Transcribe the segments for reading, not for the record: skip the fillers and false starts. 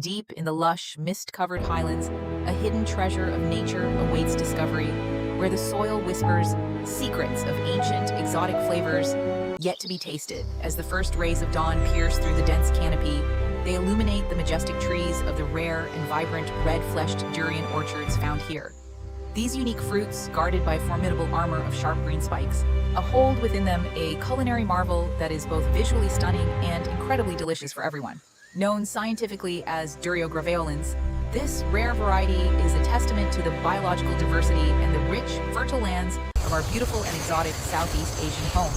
Deep in the lush, mist-covered highlands, a hidden treasure of nature awaits discovery, where the soil whispers secrets of ancient, exotic flavors yet to be tasted. As the first rays of dawn pierce through the dense canopy, they illuminate the majestic trees of the rare and vibrant red-fleshed durian orchards found here. These unique fruits, guarded by formidable armor of sharp green spikes, hold within them a culinary marvel that is both visually stunning and incredibly delicious for everyone. Known scientifically as duriograveolens, this rare variety is a testament to the biological diversity and the rich, fertile lands of our beautiful and exotic Southeast Asian home.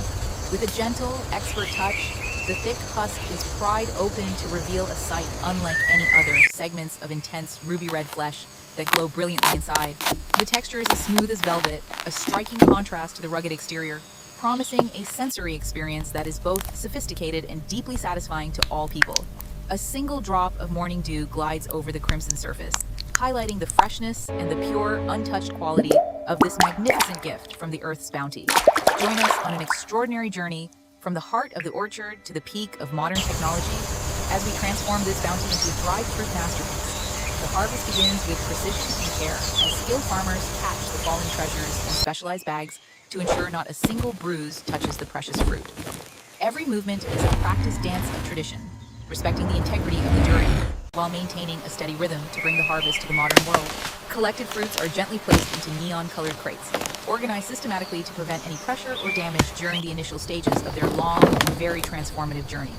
With a gentle, expert touch, the thick husk is pried open to reveal a sight unlike any other, segments of intense ruby red flesh that glow brilliantly inside. The texture is as smooth as velvet, a striking contrast to the rugged exterior, promising a sensory experience that is both sophisticated and deeply satisfying to all people. A single drop of morning dew glides over the crimson surface, highlighting the freshness and the pure, untouched quality of this magnificent gift from the earth's bounty. Join us on an extraordinary journey from the heart of the orchard to the peak of modern technology as we transform this bounty into a dried fruit masterpiece. The harvest begins with precision and care as skilled farmers catch the fallen treasures in specialized bags to ensure not a single bruise touches the precious fruit. Every movement is a practiced dance of tradition, respecting the integrity of the durian while maintaining a steady rhythm to bring the harvest to the modern world. Collected fruits are gently placed into neon-colored crates, organized systematically to prevent any pressure or damage during the initial stages of their long and very transformative journey.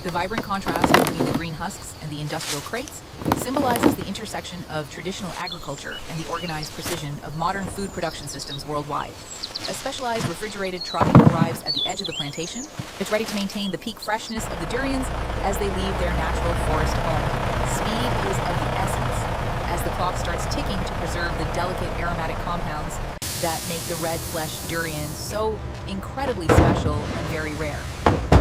The vibrant contrast between the green husks and the industrial crates symbolizes the intersection of traditional agriculture and the organized precision of modern food production systems worldwide. A specialized refrigerated truck arrives at the edge of the plantation. It's ready to maintain the peak freshness of the durians as they leave their natural forest home. Speed is of the essence, as the clock starts ticking to preserve the delicate aromatic compounds that make the red-fleshed durian so incredibly special and very rare.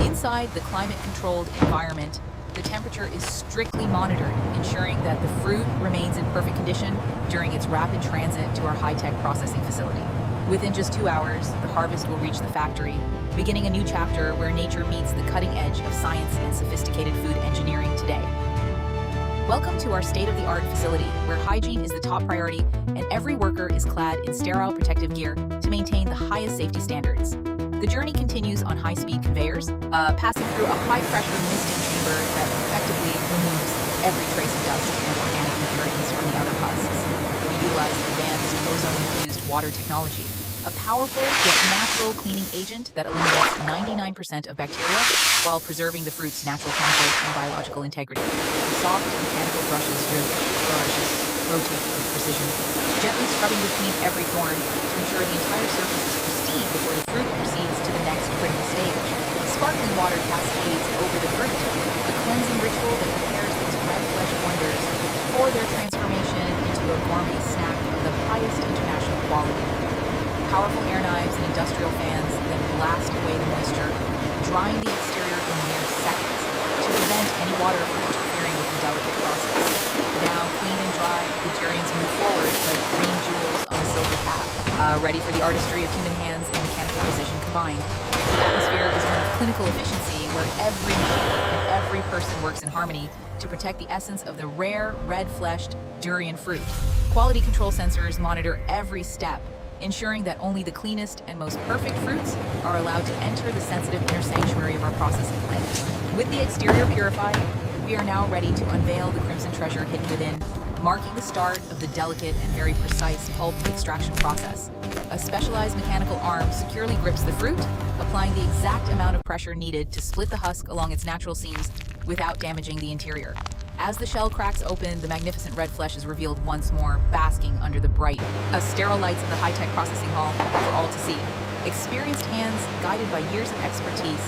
Inside the climate-controlled environment, the temperature is strictly monitored, ensuring that the fruit remains in perfect condition during its rapid transit to our high-tech processing facility. Within just 2 hours, the harvest will reach the factory, beginning a new chapter where nature meets the cutting edge of science and sophisticated food engineering today. Welcome to our state-of-the-art facility, where hygiene is the top priority and every worker is clad in sterile protective gear to maintain the highest safety standards. The journey continues on high-speed conveyors, passing through a high-pressure misting chamber that effectively removes every trace of dust and organic impurities from the outer husks. We utilize advanced ozone-infused water technology, a powerful yet natural cleaning agent that eliminates 99% of bacteria while preserving the fruit's natural chemical and biological integrity. Soft mechanical brushes rotate with precision, gently scrubbing between every thorn to ensure the entire surface is pristine before the fruit proceeds to the next critical stage. Sparkling water cascades over the fruit, a cleansing ritual that prepares these red-flesh wonders for their transformation into a gourmet snack of the highest international quality. Powerful air knives and industrial fans then blast away the moisture, drying the exterior in mere seconds to prevent any water from interfering with the delicate process. Now clean and dry, the durians move forward like green jewels on a silver path, ready for the artistry of human hands and mechanical precision combined. The atmosphere is one of clinical efficiency, where every machine and every person works in harmony to protect the essence of the rare, red-fleshed durian fruit. Quality control sensors monitor every step, ensuring that only the cleanest and most perfect fruits are allowed to enter the sensitive inner sanctuary of our processing plant. With the exterior purified, we are now ready to unveil the crimson treasure hidden within, marking the start of the delicate and very precise pulp extraction process. A specialized mechanical arm securely grips the fruit, applying the exact amount of pressure needed to split the husk along its natural seams without damaging the interior. As the shell cracks open, the magnificent red flesh is revealed once more, basking under the bright, sterile lights of the high-tech processing hall for all to see. Experienced hands, guided by years of expertise,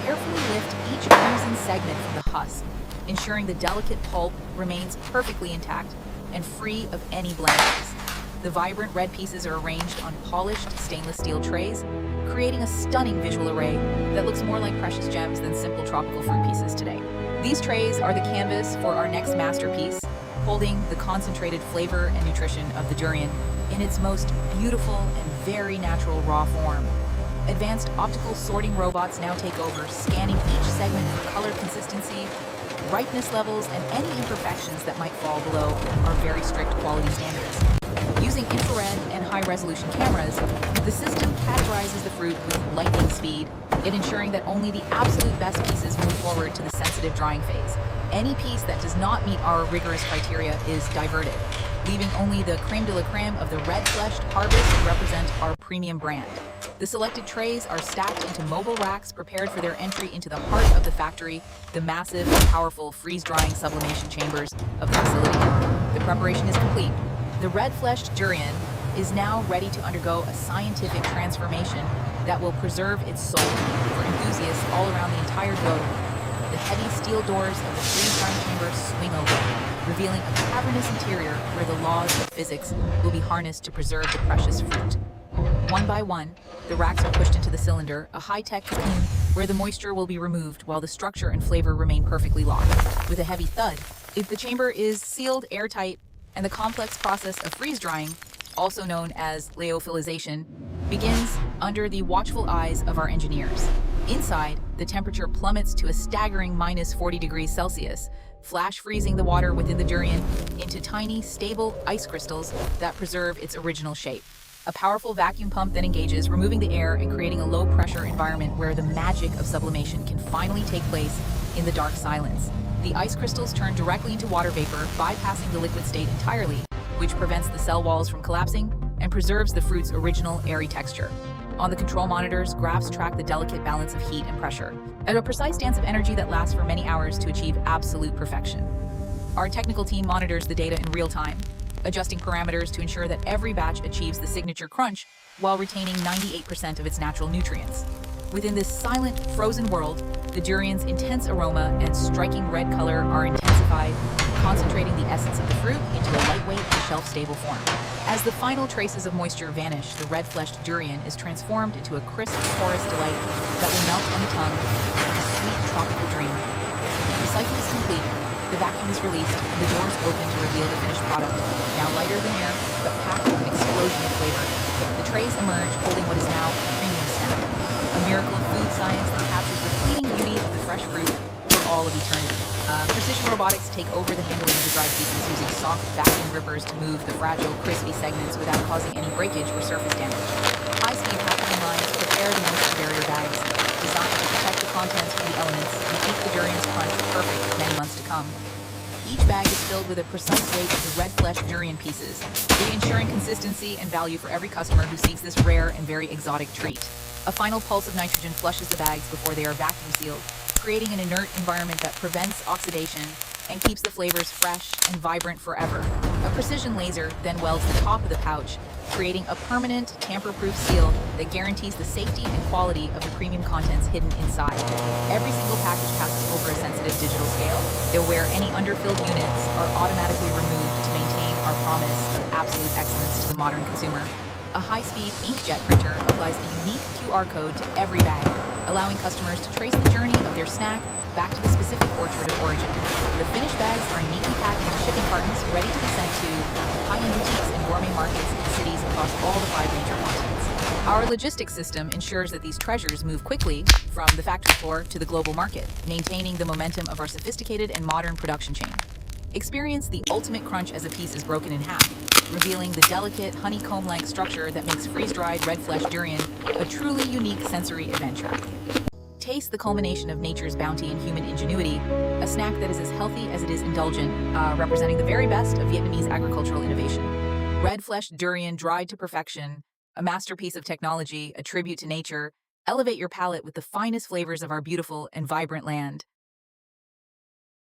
carefully lift each crimson segment from the husk, ensuring the delicate pulp remains perfectly intact and free of any blemishes. The vibrant red pieces are arranged on polished stainless steel trays, creating a stunning visual array that looks more like precious gems than simple tropical fruit pieces today. These trays are the canvas for our next masterpiece, holding the concentrated flavor and nutrition of the durian in its most beautiful and very natural raw form. Advanced optical sorting robots now take over, scanning each segment for color consistency, ripeness levels, and any imperfections that might fall below our very strict quality standards. Using infrared and high-resolution cameras, the system categorizes the fruit with lightning speed, yet ensuring that only the absolute best pieces move forward to the sensitive drying phase. Any piece that does not meet our rigorous criteria is diverted, leaving only the creme de la creme of the red-fleshed harvest to represent our premium brand. The selected trays are stacked into mobile racks prepared for their entry into the heart of the factory, the massive and powerful freeze-drying sublimation chambers of the facility. The preparation is complete. The red-fleshed durian is now ready to undergo a scientific transformation that will preserve its soul for enthusiasts all around the entire globe. The heavy steel doors of the freeze-drying chamber swing open, revealing a cavernous interior where the laws of physics will be harnessed to preserve the precious fruit. One by one, the racks are pushed into the cylinder, a high-tech cocoon where the moisture will be removed while the structure and flavor remain perfectly locked. With a heavy thud, if the chamber is sealed airtight, and the complex process of freeze-drying, also known as lyophilization, begins under the watchful eyes of our engineers. Inside, the temperature plummets to a staggering minus 40 degrees Celsius, flash freezing the water within the durian into tiny, stable ice crystals that preserve its original shape. A powerful vacuum pump then engages, removing the air and creating a low-pressure environment where the magic of sublimation can finally take place in the dark silence. The ice crystals turn directly into water vapor, bypassing the liquid state entirely, which prevents the cell walls from collapsing and preserves the fruit's original airy texture. On the control monitors, graphs track the delicate balance of heat and pressure, at a precise dance of energy that lasts for many hours to achieve absolute perfection. Our technical team monitors the data in real time, adjusting parameters to ensure that every batch achieves the signature crunch while retaining 98% of its natural nutrients. Within this silent, frozen world, the durian's intense aroma and striking red color are intensified, concentrating the essence of the fruit into a lightweight and shelf-stable form. As the final traces of moisture vanish, the red-fleshed durian is transformed into a crisp, porous delight that will melt on the tongue like a sweet tropical dream. The cycle is complete, the vacuum is released, and the doors open to reveal the finished product, now lighter than air, but packed with an explosion of flavor. The trays emerge, holding what is now a premium snack, a miracle of food science that captures the fleeting beauty of the fresh fruit for all of eternity. Precision robotics take over the handling of the dried pieces using soft vacuum grippers to move the fragile, crispy segments without causing any breakage or surface damage. High-speed packaging lines prepare the moisture barrier bags, designed to protect the contents from the elements and keep the durian's crunch perfect for many months to come. Each bag is filled with a precise weight of the red-fleshed durian pieces, ensuring consistency and value for every customer who seeks this rare and very exotic treat. A final pulse of nitrogen flushes the bags before they are vacuum sealed, creating an inert environment that prevents oxidation and keeps the flavors fresh and vibrant forever. A precision laser then welds the top of the pouch, creating a permanent, tamper-proof seal that guarantees the safety and quality of the premium contents hidden inside. Every single package passes over a sensitive digital scale, where any underfilled units are automatically removed to maintain our promise of absolute excellence to the modern consumer. A high-speed inkjet printer applies a unique QR code to every bag, allowing customers to trace the journey of their snack back to the specific orchard of origin. The finished bags are neatly packed into shipping cartons, ready to be sent to high-end boutiques and gourmet markets in cities across all the 5 major continents. Our logistics system ensures that these treasures move quickly from the factory floor to the global market, maintaining the momentum of our sophisticated and modern production chain. Experience the ultimate crunch as a piece is broken in half, revealing the delicate honeycomb-like structure that makes freeze-dried red-fleshed durian a truly unique sensory adventure. Taste the culmination of nature's bounty and human ingenuity, a snack that is as healthy as it is indulgent, representing the very best of Vietnamese agricultural innovation. Red-fleshed durian dried to perfection, a masterpiece of technology, a tribute to nature. Elevate your palate with the finest flavors of our beautiful and vibrant land.